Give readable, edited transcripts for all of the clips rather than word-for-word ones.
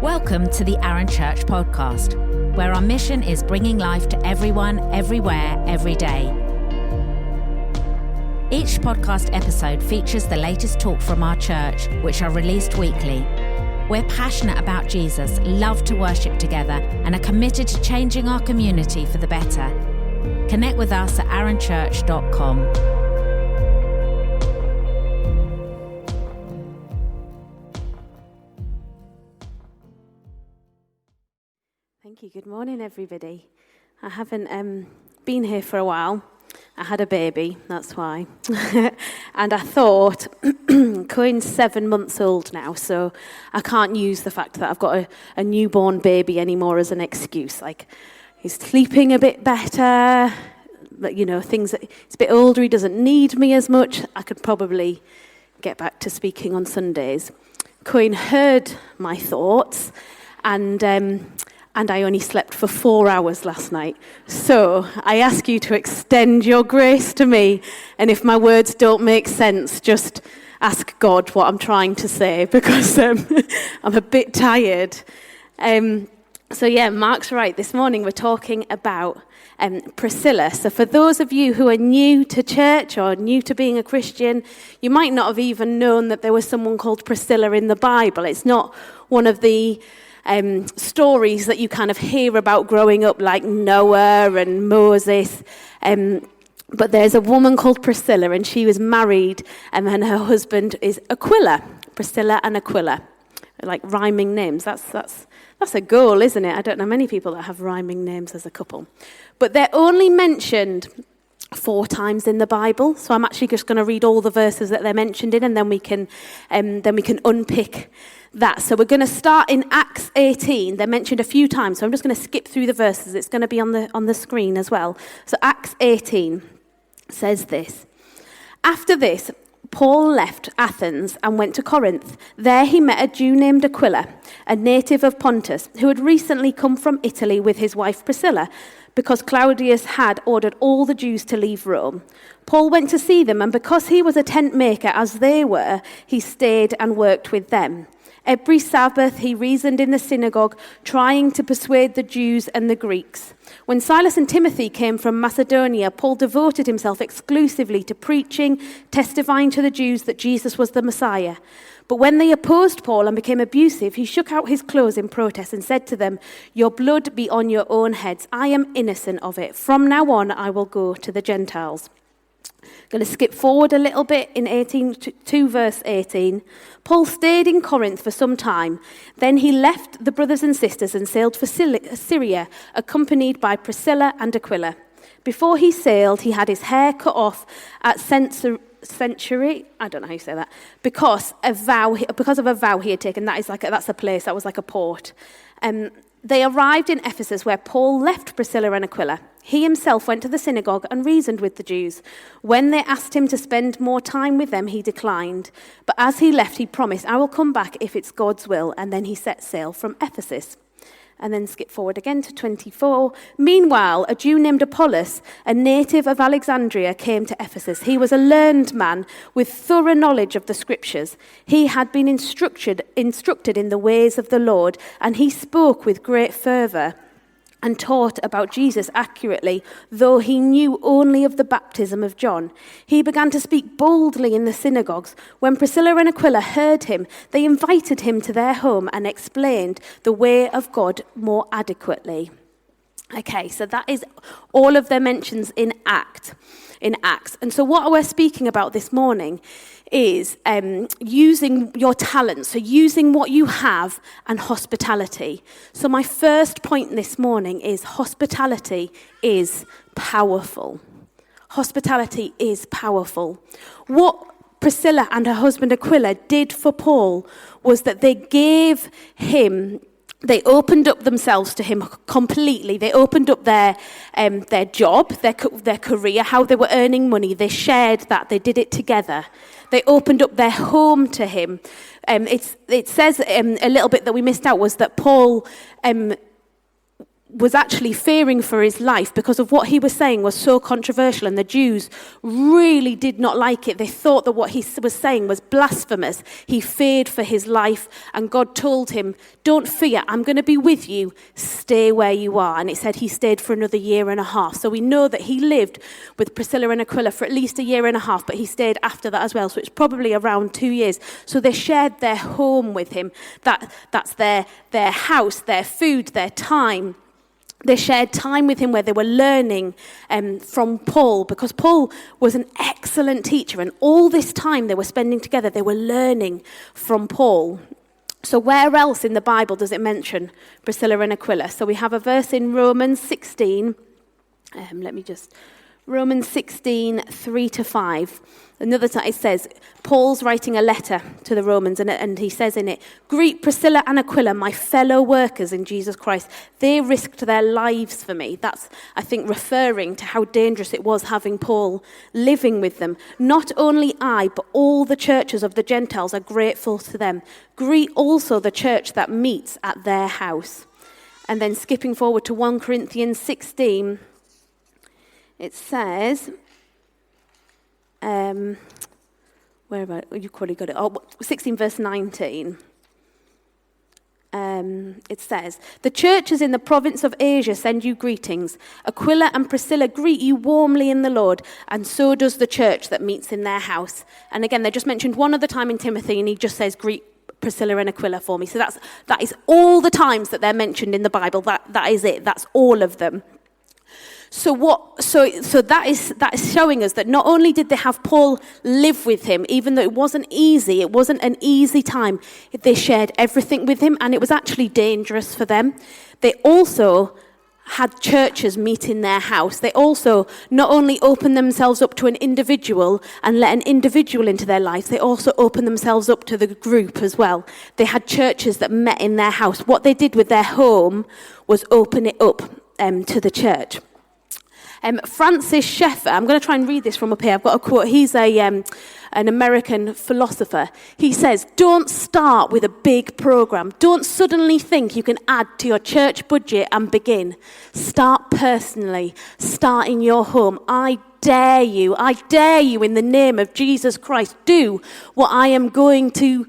Welcome to the Arun Church podcast, where our mission is bringing life to everyone, everywhere, every day. Each podcast episode features the latest talk from our church, which are released weekly. We're passionate about Jesus, love to worship together, and are committed to changing our community for the better. Connect with us at arunchurch.com. Thank you. Good morning, everybody. I haven't been here for a while. I had a baby, that's why. And I thought, Cohen's 7 months old now, so I can't use the fact that I've got a newborn baby anymore as an excuse. Like, he's sleeping a bit better, but, you know, things that he's a bit older, he doesn't need me as much. I could probably get back to speaking on Sundays. Cohen heard my thoughts, and I only slept for 4 hours last night. So I ask you to extend your grace to me, and if my words don't make sense, just ask God what I'm trying to say, because I'm a bit tired. So yeah, Mark's right. This morning we're talking about Priscilla. So for those of you who are new to church or new to being a Christian, you might not have even known that there was someone called Priscilla in the Bible. It's not one of the stories that you kind of hear about growing up, like Noah and Moses. But there's a woman called Priscilla, and she was married, and her husband is Aquila. Priscilla and Aquila, like rhyming names. That's a goal, isn't it? I don't know many people that have rhyming names as a couple. But they're only mentioned 4 times in the Bible. So I'm actually just going to read all the verses that they're mentioned in, and then we can unpick that. So we're going to start in Acts 18. They're mentioned a few times, so I'm just going to skip through the verses. It's going to be on the screen as well. So Acts 18 says this. After this, Paul left Athens and went to Corinth. There he met a Jew named Aquila, a native of Pontus, who had recently come from Italy with his wife Priscilla, because Claudius had ordered all the Jews to leave Rome. Paul went to see them, and because he was a tent maker as they were, he stayed and worked with them. Every Sabbath he reasoned in the synagogue, trying to persuade the Jews and the Greeks. When Silas and Timothy came from Macedonia, Paul devoted himself exclusively to preaching, testifying to the Jews that Jesus was the Messiah. But when they opposed Paul and became abusive, he shook out his clothes in protest and said to them, "Your blood be on your own heads. I am innocent of it. From now on, I will go to the Gentiles." I'm going to skip forward a little bit in 18 to verse 18. Paul stayed in Corinth for some time. Then he left the brothers and sisters and sailed for Syria, accompanied by Priscilla and Aquila. Before he sailed, he had his hair cut off at Century, I don't know how you say that, because of a vow he had taken. That's a place, that was like a port. They arrived in Ephesus, where Paul left Priscilla and Aquila. He himself went to the synagogue and reasoned with the Jews. When they asked him to spend more time with them, he declined. But as he left, he promised, "I will come back if it's God's will." And then he set sail from Ephesus. And then skip forward again to 24. Meanwhile, a Jew named Apollos, a native of Alexandria, came to Ephesus. He was a learned man with thorough knowledge of the scriptures. He had been instructed in the ways of the Lord, and he spoke with great fervor and taught about Jesus accurately, though he knew only of the baptism of John. He began to speak boldly in the synagogues. When Priscilla and Aquila heard him, they invited him to their home and explained the way of God more adequately. Okay, so that is all of their mentions in Acts. And so what we're speaking about this morning is using your talents, so using what you have, and hospitality. So my first point this morning is hospitality is powerful. Hospitality is powerful. What Priscilla and her husband Aquila did for Paul was that they opened up themselves to him completely. They opened up their job, their career, how they were earning money. They shared that. They did it together. They opened up their home to him. It says a little bit that we missed out was that Paul was actually fearing for his life because of what he was saying was so controversial, and the Jews really did not like it. They thought that what he was saying was blasphemous. He feared for his life, and God told him, don't fear, I'm going to be with you, stay where you are. And it said he stayed for another 1.5 years. So we know that he lived with Priscilla and Aquila for at least 1.5 years, but he stayed after that as well. So it's probably around 2 years. So they shared their home with him. That's their house, their food, their time. They shared time with him where they were learning from Paul, because Paul was an excellent teacher, and all this time they were spending together, they were learning from Paul. So where else in the Bible does it mention Priscilla and Aquila? So we have a verse in Romans 16. Romans 16, 3-5. Another time it says, Paul's writing a letter to the Romans, and he says in it, greet Priscilla and Aquila, my fellow workers in Jesus Christ. They risked their lives for me. That's, I think, referring to how dangerous it was having Paul living with them. Not only I, but all the churches of the Gentiles are grateful to them. Greet also the church that meets at their house. And then skipping forward to 1 Corinthians 16, it says, where about? You probably got it. 16 verse 19. It says, the churches in the province of Asia send you greetings. Aquila and Priscilla greet you warmly in the Lord, and so does the church that meets in their house. And again, they just mentioned one other time in Timothy, and he just says, greet Priscilla and Aquila for me. So that is all the times that they're mentioned in the Bible. That is it. That's all of them. So that is showing us that not only did they have Paul live with him, even though it wasn't an easy time, they shared everything with him, and it was actually dangerous for them. They also had churches meet in their house. They also not only opened themselves up to an individual and let an individual into their life, they also opened themselves up to the group as well. They had churches that met in their house. What they did with their home was open it up to the church. Francis Schaeffer, I'm going to try and read this from up here. I've got a quote. He's an American philosopher. He says, don't start with a big program. Don't suddenly think you can add to your church budget and begin. Start personally. Start in your home. I dare you in the name of Jesus Christ, do what I'm going to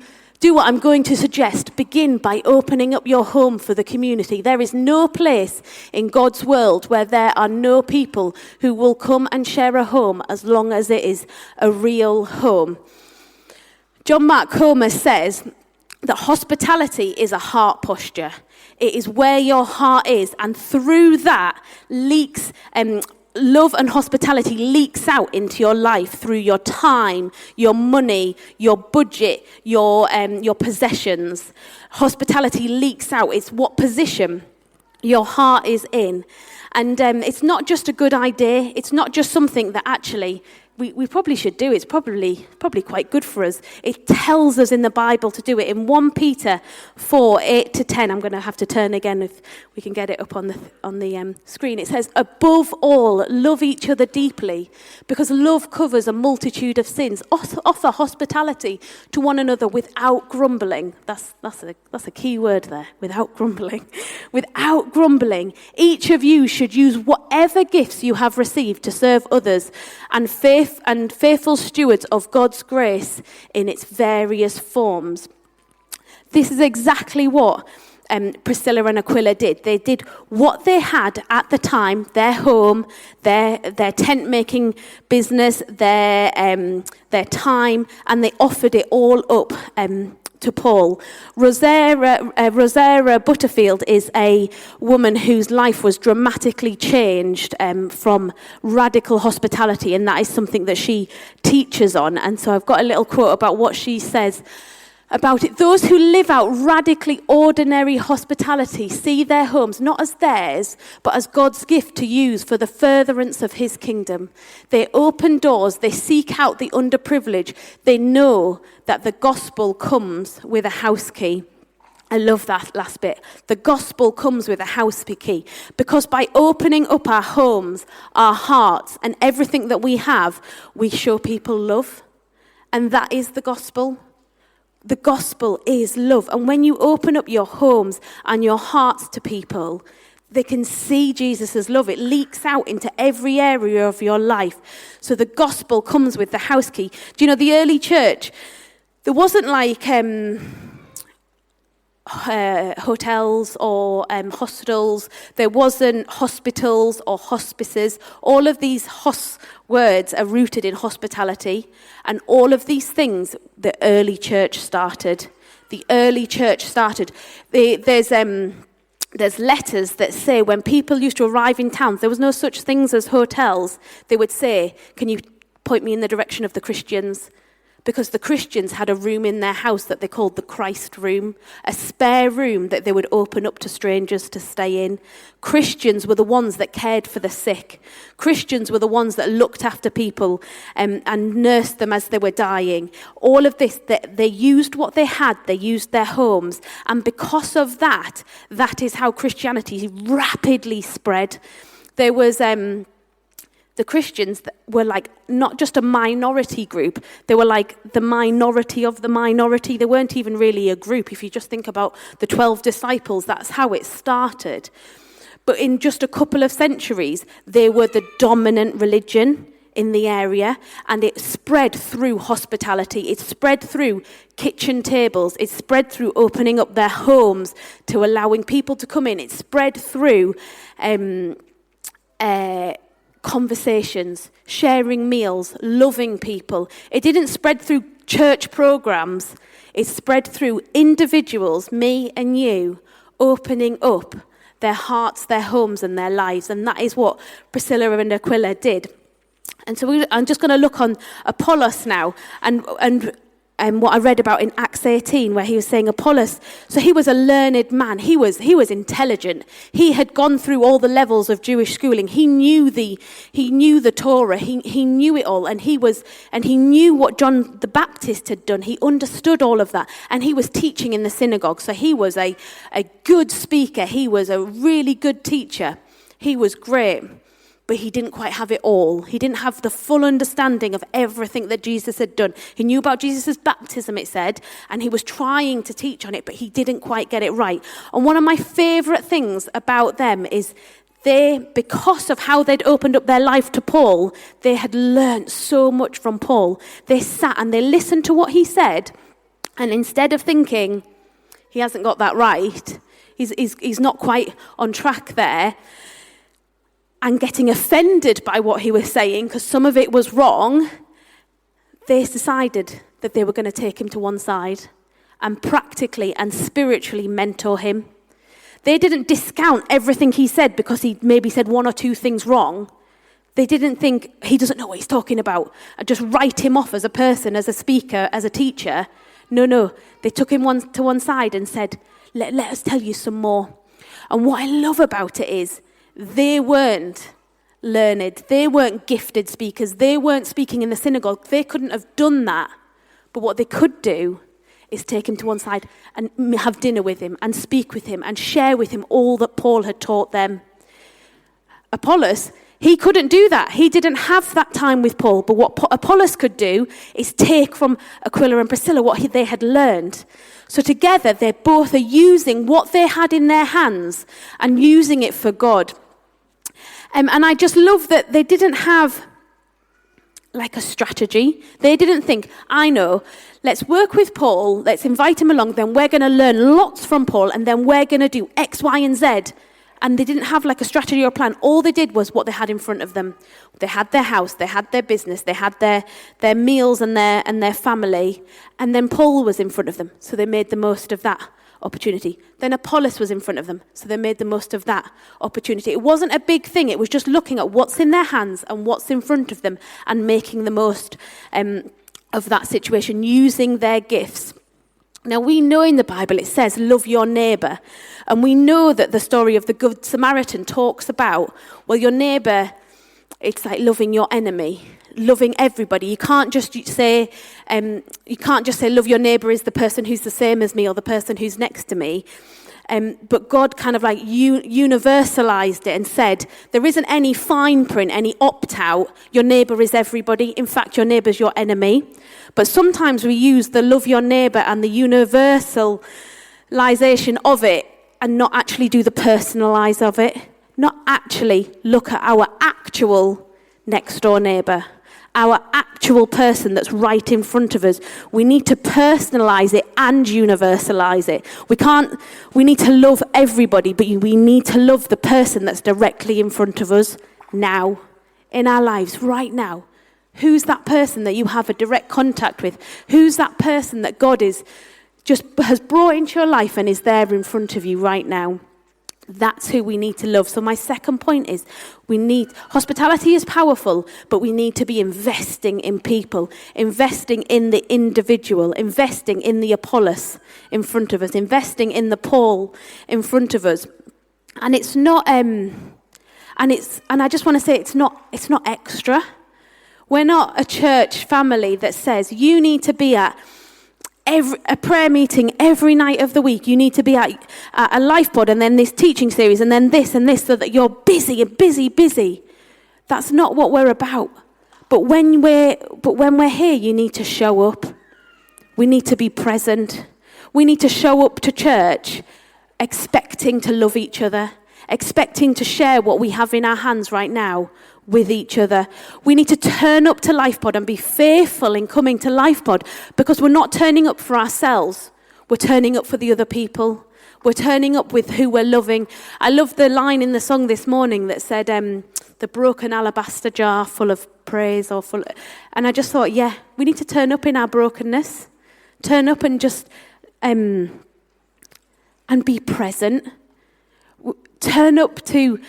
suggest. Begin by opening up your home for the community. There is no place in God's world where there are no people who will come and share a home as long as it is a real home. John Mark Comer says that hospitality is a heart posture. It is where your heart is, and through that leaks love and hospitality leaks out into your life through your time, your money, your budget, your possessions. Hospitality leaks out. It's what position your heart is in. And it's not just a good idea. It's not just something that actually we probably should do. It's probably quite good for us. It tells us in the Bible to do it. In 1 Peter 4, 8-10, I'm going to have to turn again if we can get it up on the screen. It says, above all, love each other deeply, because love covers a multitude of sins. Offer hospitality to one another without grumbling. That's a key word there, without grumbling. Without grumbling. Each of you should use whatever gifts you have received to serve others, and faithful stewards of God's grace in its various forms. This is exactly what Priscilla and Aquila did. They did what they had at the time, their home, their tent-making business, their time, and they offered it all up to Paul. Rosaria Butterfield is a woman whose life was dramatically changed from radical hospitality, and that is something that she teaches on. And so I've got a little quote about what she says about it. Those who live out radically ordinary hospitality see their homes not as theirs, but as God's gift to use for the furtherance of his kingdom. They open doors, they seek out the underprivileged, they know that the gospel comes with a house key. I love that last bit. The gospel comes with a house key, because by opening up our homes, our hearts, and everything that we have, we show people love. And that is the gospel. The gospel is love. And when you open up your homes and your hearts to people, They can see Jesus' love. It leaks out into every area of your life. So the gospel comes with the house key. Do you know, the early church, there wasn't like hotels or hostels. There wasn't hospitals or hospices. All of these words are rooted in hospitality. And all of these things, the early church started. The early church started. There's letters that say when people used to arrive in towns, there was no such things as hotels. They would say, can you point me in the direction of the Christians? Because the Christians had a room in their house that they called the Christ room, a spare room that they would open up to strangers to stay in. Christians were the ones that cared for the sick. Christians were the ones that looked after people and nursed them as they were dying. All of this, they used what they had, they used their homes. And because of that, that is how Christianity rapidly spread. There was... the Christians were like not just a minority group, they were like the minority of the minority. They weren't even really a group. If you just think about the 12 disciples, that's how it started. But in just a couple of centuries, they were the dominant religion in the area, and it spread through hospitality. It spread through kitchen tables. It spread through opening up their homes to allowing people to come in. It spread through conversations, sharing meals, loving people. It didn't spread through church programs. It spread through individuals, me and you, opening up their hearts, their homes and their lives. And that is what Priscilla and Aquila did. And so I'm just going to look on Apollos now and what I read about in Acts 18, where he was saying Apollos, so he was a learned man. He was intelligent. He had gone through all the levels of Jewish schooling. He knew the Torah. He knew it all, and he knew what John the Baptist had done. He understood all of that, and he was teaching in the synagogue. So he was a good speaker. He was a really good teacher. He was great. But he didn't quite have it all. He didn't have the full understanding of everything that Jesus had done. He knew about Jesus' baptism, it said, and he was trying to teach on it, but he didn't quite get it right. And one of my favourite things about them is because of how they'd opened up their life to Paul, they had learnt so much from Paul. They sat and they listened to what he said, and instead of thinking, he hasn't got that right, he's not quite on track there, and getting offended by what he was saying, because some of it was wrong, they decided that they were going to take him to one side and practically and spiritually mentor him. They didn't discount everything he said because he maybe said one or two things wrong. They didn't think, he doesn't know what he's talking about, and just write him off as a person, as a speaker, as a teacher. No. They took him to one side and said, let us tell you some more. And what I love about it is, they weren't learned. They weren't gifted speakers. They weren't speaking in the synagogue. They couldn't have done that. But what they could do is take him to one side and have dinner with him and speak with him and share with him all that Paul had taught them. Apollos, he couldn't do that. He didn't have that time with Paul. But what Apollos could do is take from Aquila and Priscilla what they had learned. So together, they both are using what they had in their hands and using it for God. And I just love that they didn't have like a strategy. They didn't think, I know, let's work with Paul, let's invite him along, then we're going to learn lots from Paul, and then we're going to do X, Y, and Z. And they didn't have like a strategy or plan. All they did was what they had in front of them. They had their house, they had their business, they had their meals and their family. And then Paul was in front of them, so they made the most of that opportunity. Then Apollos was in front of them, so they made the most of that opportunity. It wasn't a big thing. It was just looking at what's in their hands and what's in front of them and making the most of that situation, using their gifts. Now, we know in the Bible it says, love your neighbour. And we know that the story of the Good Samaritan talks about, well, your neighbour, it's like loving your enemy, loving everybody. You can't just say, love your neighbour is the person who's the same as me or the person who's next to me. But God kind of like universalized it and said, there isn't any fine print, any opt-out. Your neighbour is everybody. In fact, your neighbour's your enemy. But sometimes we use the love your neighbour and the universalization of it and not actually do the personalise of it. Not actually look at our actual next door neighbour, our actual person that's right in front of us. We need to personalise it and universalise it. We need to love everybody, but we need to love the person that's directly in front of us now, in our lives, right now. Who's that person that you have a direct contact with? Who's that person that God has brought into your life and is there in front of you right now? That's who we need to love. So my second point is hospitality is powerful, but we need to be investing in people, investing in the individual, investing in the Apollos in front of us, investing in the Paul in front of us. And it's not, and I just want to say it's not extra. We're not a church family that says you need to be at a prayer meeting every night of the week. You need to be at a life pod and then this teaching series and then this and this, so that you're busy and busy. That's not what we're about. But when we're here, you need to show up. We need to be present. We need to show up to church expecting to love each other, expecting to share what we have in our hands right now with each other. We need to turn up to LifePod and be faithful in coming to LifePod, because we're not turning up for ourselves. We're turning up for the other people. We're turning up with who we're loving. I love the line in the song this morning that said, the broken alabaster jar full of praise and I just thought, we need to turn up in our brokenness. Turn up and just, and be present. Turn up to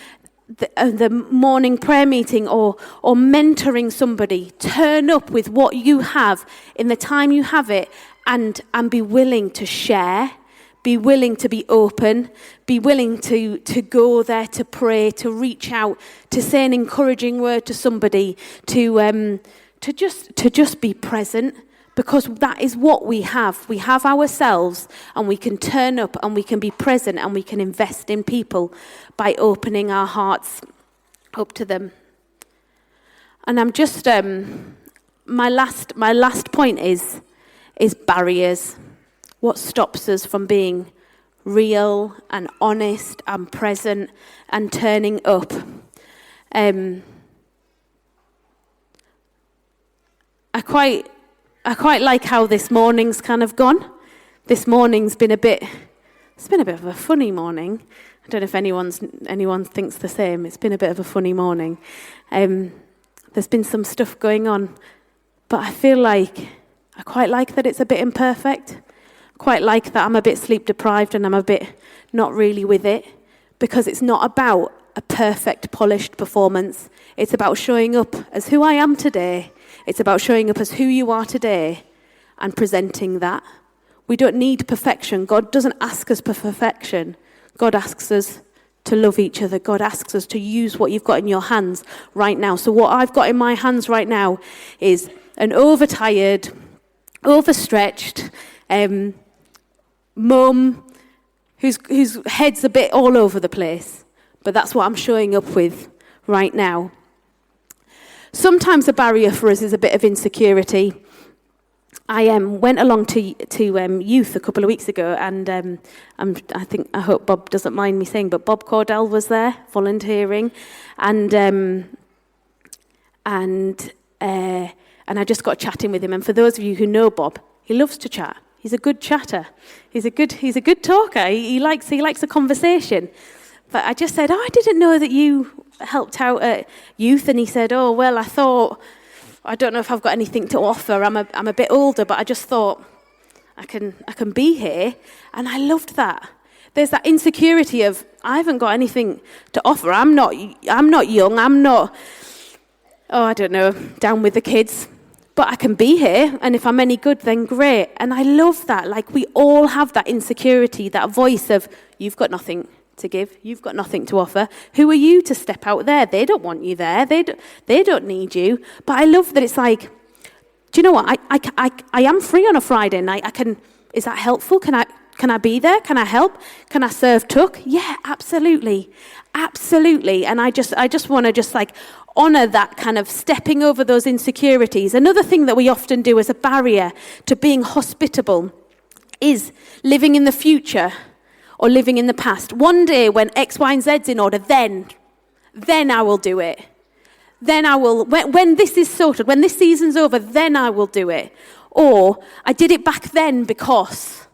the morning prayer meeting or mentoring somebody. Turn up with what you have in the time you have it, and be willing to share, be willing to be open, be willing to go there, to pray, to reach out, to say an encouraging word to somebody, to just be present. Because that is what we have. We have ourselves, and we can turn up and we can be present and we can invest in people by opening our hearts up to them. And I'm just, my last point is barriers. What stops us from being real and honest and present and turning up? I quite like how this morning's kind of gone. This morning's been a bit of a funny morning. I don't know if anyone thinks the same. It's been a bit of a funny morning. There's been some stuff going on, but I quite like that it's a bit imperfect. Quite like that I'm a bit sleep deprived and I'm a bit not really with it, because it's not about a perfect, polished performance. It's about showing up as who I am today. It's about showing up as who you are today and presenting that. We don't need perfection. God doesn't ask us for perfection. God asks us to love each other. God asks us to use what you've got in your hands right now. So what I've got in my hands right now is an overtired, overstretched mum whose head's a bit all over the place. But that's what I'm showing up with right now. Sometimes a barrier for us is a bit of insecurity. I went along to youth a couple of weeks ago, and I hope Bob doesn't mind me saying, but Bob Cordell was there volunteering, and I just got chatting with him. And for those of you who know Bob, he loves to chat. He's a good chatter. He's a good talker. He likes a conversation. But I just said, I didn't know that you helped out at youth. And he said, well, I don't know if I've got anything to offer. I'm a bit older, but I just thought I can be here. And I loved that. There's that insecurity of, I haven't got anything to offer. I'm not young. I'm not, I don't know, down with the kids. But I can be here, and if I'm any good, then great. And I love that. Like, we all have that insecurity, that voice of, you've got nothing to give. You've got nothing to offer. Who are you to step out there? They don't want you there. They don't need you. But I love that it's like, do you know what? I am free on a Friday night. Is that helpful? Can I be there? Can I help? Can I serve tuck? Yeah, absolutely. Absolutely. And I just want to just like honor that kind of stepping over those insecurities. Another thing that we often do as a barrier to being hospitable is living in the future, or living in the past. One day when X, Y, and Z's in order, then I will do it. Then I will, when this is sorted, when this season's over, then I will do it. Or I did it back then because.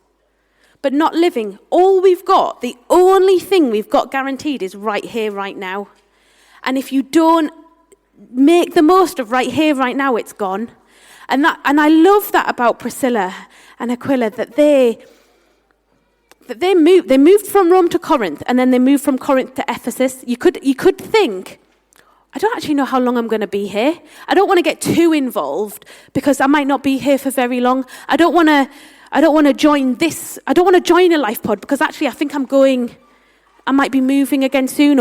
But not living. All we've got, the only thing we've got guaranteed is right here, right now. And if you don't make the most of right here, right now, it's gone. And I love that about Priscilla and Aquila, that they moved from Rome to Corinth, and then they moved from Corinth to Ephesus. You could think, I don't actually know how long I'm going to be here. I don't want to get too involved because I might not be here for very long. I don't want to join this. I don't want to join a life pod because actually I think I might be moving again soon.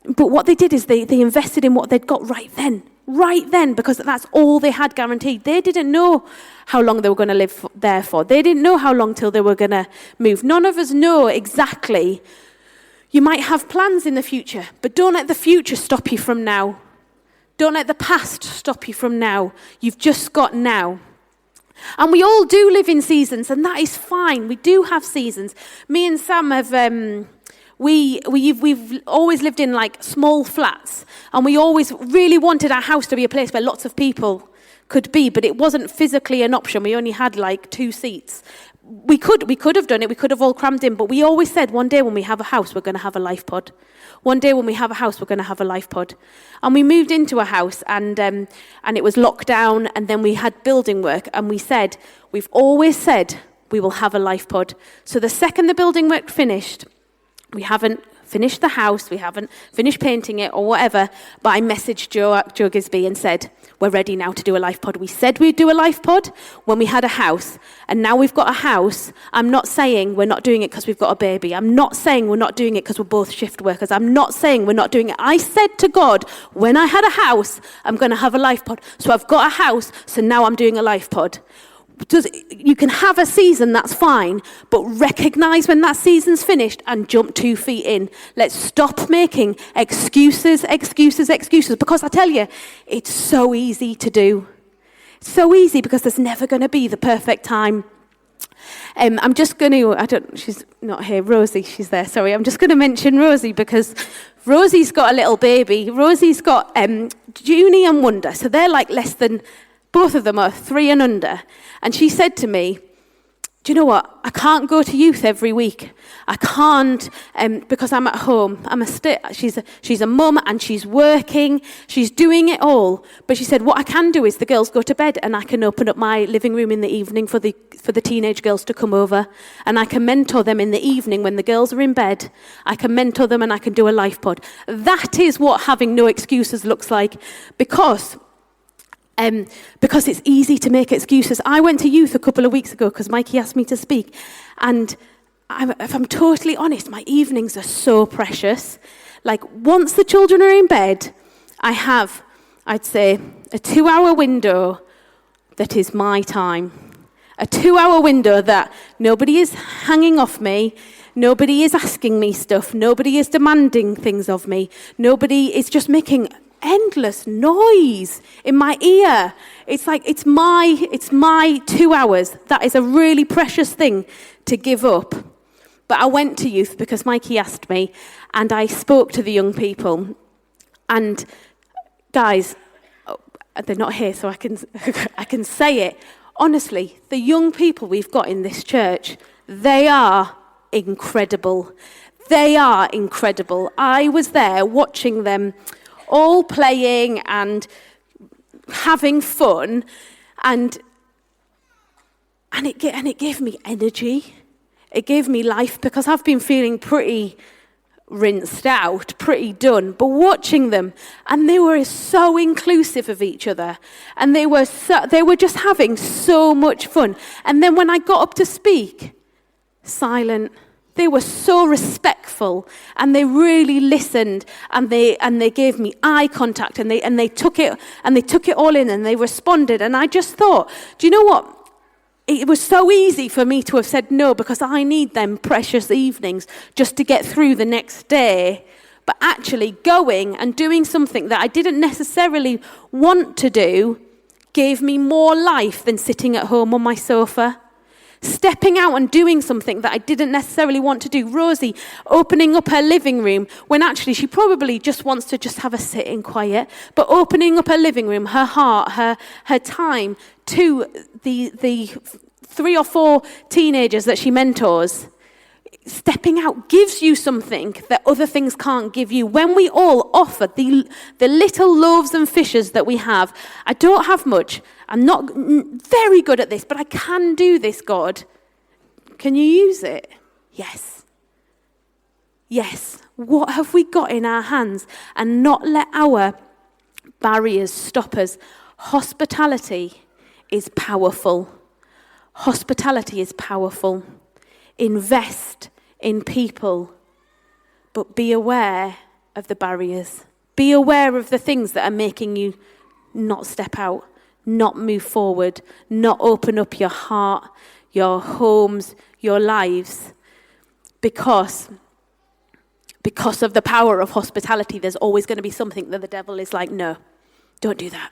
But what they did is they invested in what they'd got right then, because that's all they had guaranteed. They didn't know how long they were going to live there for. They didn't know how long till they were going to move. None of us know exactly. You might have plans in the future, but don't let the future stop you from now. Don't let the past stop you from now. You've just got now. And we all do live in seasons, and that is fine. We do have seasons. Me and Sam have... We've always lived in like small flats, and we always really wanted our house to be a place where lots of people could be, but it wasn't physically an option. We only had like 2 seats. We could have done it. We could have all crammed in, but we always said one day when we have a house, we're going to have a life pod. One day when we have a house, we're going to have a life pod. And we moved into a house, and it was locked down, and then we had building work, and we've always said we will have a life pod. So the second the building work finished, we haven't finished the house, we haven't finished painting it or whatever, but I messaged Joe Gisby and said, we're ready now to do a life pod. We said we'd do a life pod when we had a house, and now we've got a house. I'm not saying we're not doing it because we've got a baby. I'm not saying we're not doing it because we're both shift workers. I'm not saying we're not doing it. I said to God, when I had a house, I'm going to have a life pod. So I've got a house, so now I'm doing a life pod. You can have a season, that's fine, but recognize when that season's finished and jump 2 feet in. Let's stop making excuses, because I tell you, it's so easy to do. It's so easy because there's never going to be the perfect time. I'm just going to, she's not here, Rosie, she's there, sorry. I'm just going to mention Rosie because Rosie's got a little baby. Rosie's got Junie and Wonder, so they're like less than... Both of them are 3 and under. And she said to me, do you know what? I can't go to youth every week. I can't because I'm at home. She's a mum and she's working. She's doing it all. But she said, what I can do is the girls go to bed and I can open up my living room in the evening for the teenage girls to come over. And I can mentor them in the evening when the girls are in bed. I can mentor them and I can do a life pod. That is what having no excuses looks like. Because it's easy to make excuses. I went to youth a couple of weeks ago because Mikey asked me to speak. And if I'm totally honest, my evenings are so precious. Like, once the children are in bed, I have, I'd say, a 2-hour window that is my time. A 2-hour window that nobody is hanging off me. Nobody is asking me stuff. Nobody is demanding things of me. Nobody is just making endless noise in my ear. It's like it's my 2 hours. That is a really precious thing to give up. But I went to youth because Mikey asked me, and I spoke to the young people. And guys, they're not here, so I can say it honestly. The young people we've got in this church, they are incredible. They are incredible. I was there watching them all playing and having fun, and it gave me energy. It gave me life because I've been feeling pretty rinsed out, pretty done. But watching them, and they were so inclusive of each other, and they were just having so much fun. And then when I got up to speak, silent. They were so respectful, and they really listened, and they gave me eye contact, and they took it all in, and they responded. And I just thought, do you know what? It was so easy for me to have said no because I need them precious evenings just to get through the next day. But actually going and doing something that I didn't necessarily want to do gave me more life than sitting at home on my sofa. Stepping out and doing something that I didn't necessarily want to do. Rosie opening up her living room when actually she probably just wants to just have a sit in quiet. But opening up her living room, her heart, her time to the 3 or 4 teenagers that she mentors. Stepping out gives you something that other things can't give you. When we all offer the little loaves and fishes that we have, I don't have much. I'm not very good at this, but I can do this, God. Can you use it? Yes. Yes. What have we got in our hands? And not let our barriers stop us. Hospitality is powerful. Hospitality is powerful. Invest in people, but be aware of the barriers. Be aware of the things that are making you not step out, not move forward, not open up your heart, your homes, your lives. Because of the power of hospitality, there's always going to be something that the devil is like, no, don't do that.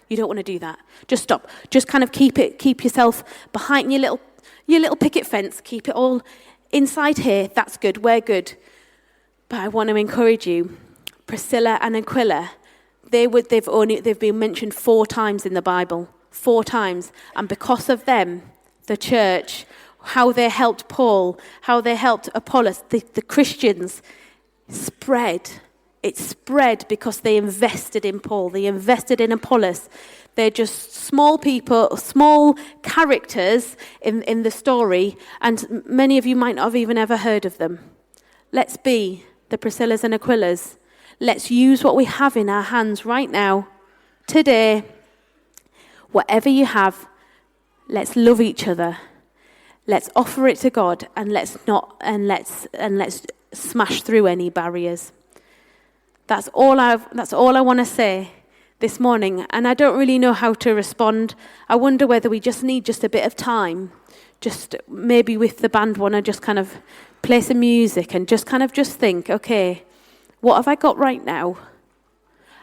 You don't want to do that. Just stop. Just kind of keep yourself behind your little picket fence. Keep it all inside here. That's good. We're good. But I want to encourage you. Priscilla and Aquila, they've been mentioned 4 times in the Bible. 4 times. And because of them, the church, how they helped Paul, how they helped Apollos, the Christians spread. It spread because they invested in Paul. They invested in Apollos. They're just small people, small characters in the story, and many of you might not have even ever heard of them. Let's be the Priscillas and Aquilas. Let's use what we have in our hands right now, today. Whatever you have, let's love each other. Let's offer it to God, and let's smash through any barriers. That's all I want to say this morning, and I don't really know how to respond. I wonder whether we just need just a bit of time, just maybe with the band want to just kind of play some music and just think, okay, what have I got right now?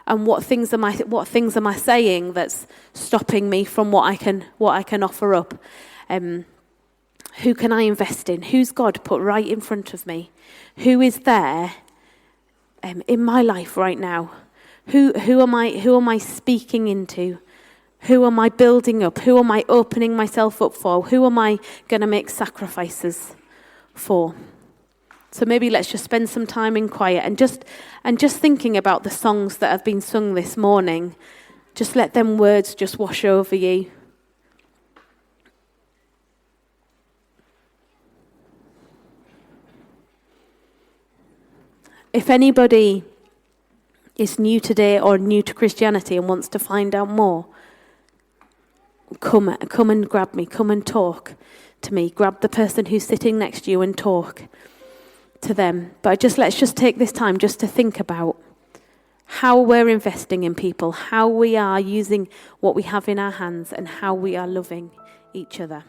And what things am I saying that's stopping me from what I can offer up? Who can I invest in? Who's God put right in front of me? Who is there in my life right now? Who am I speaking into? Who am I building up? Who am I opening myself up for? Who am I going to make sacrifices for? So maybe let's just spend some time in quiet and just thinking about the songs that have been sung this morning. Just let them words just wash over you. If anybody is new today or new to Christianity and wants to find out more, come and grab me, come and talk to me. Grab the person who's sitting next to you and talk to them. But let's just take this time just to think about how we're investing in people, how we are using what we have in our hands, and how we are loving each other.